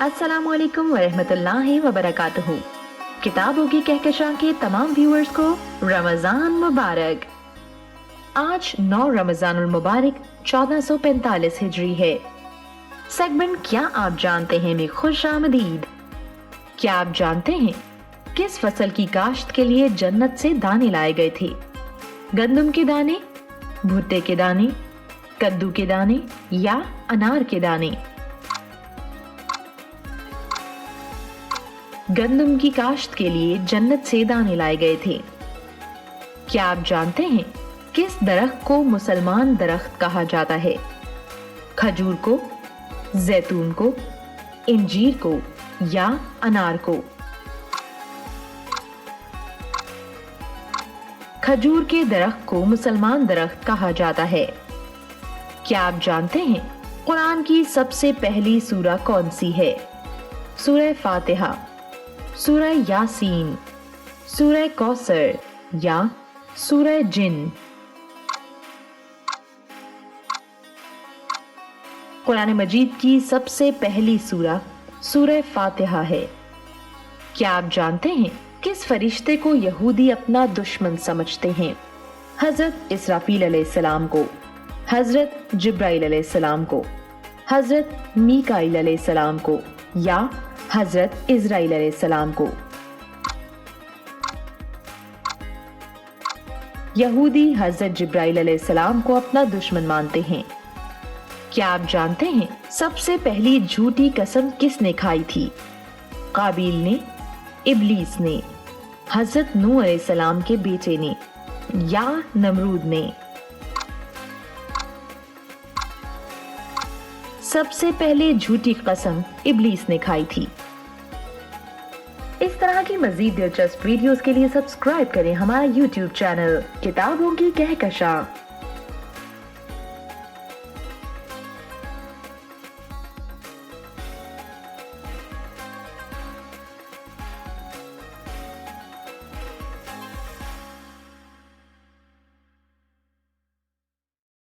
अस्सलाम वालेकुम वरहमतुल्लाहि वबरकातुहू। किताबों की कहकशां के तमाम व्यूअर्स को रमजान मुबारक। आज 9 रमजानुल मुबारक 1445 हिजरी है। सेगमेंट क्या आप जानते हैं में खुश आमदीद। क्या आप जानते हैं किस फसल की काश्त के लिए जन्नत से दाने लाए गए थे? गंदम के दाने, भुट्टे के दाने, कद्दू के दाने या अनार के दाने? गंदम की काश्त के लिए जन्नत से दाने लाए गए थे। क्या आप जानते हैं किस दरख्त को मुसलमान दरख्त कहा जाता है? खजूर को, जैतून को, इंजीर को या अनार को? खजूर के दरख्त को मुसलमान दरख्त कहा जाता है। क्या आप जानते हैं कुरान की सबसे पहली सूरा कौन सी है? सूरह फातिहा, सूरह यासीन, सूरह कौसर या सूरह जिन? कुरान मजीद की सबसे पहली सूरा सूरह फातिहा है। क्या आप जानते हैं किस फरिश्ते को यहूदी अपना दुश्मन समझते हैं? हजरत इसराफील अलैहिस्सलाम को, हजरत जिब्राइल अलैहिस्सलाम को, हजरत मीकाईल अलैहिस्सलाम को या हजरत इज़राइल अलैहिस्सलाम को? यहूदी हजरत जिब्राइल अलैहिस्सलाम को अपना दुश्मन मानते हैं। क्या आप जानते हैं सबसे पहली झूठी कसम किसने खाई थी? काबिल ने, इब्लीस ने, हजरत नूह अलैहिस्सलाम के बेटे ने या नमरूद ने? सबसे पहले झूठी कसम इब्लीस ने खाई थी। इस तरह की मजीद दिलचस्प वीडियोस के लिए सब्सक्राइब करें हमारा YouTube चैनल किताबों की कहकशां।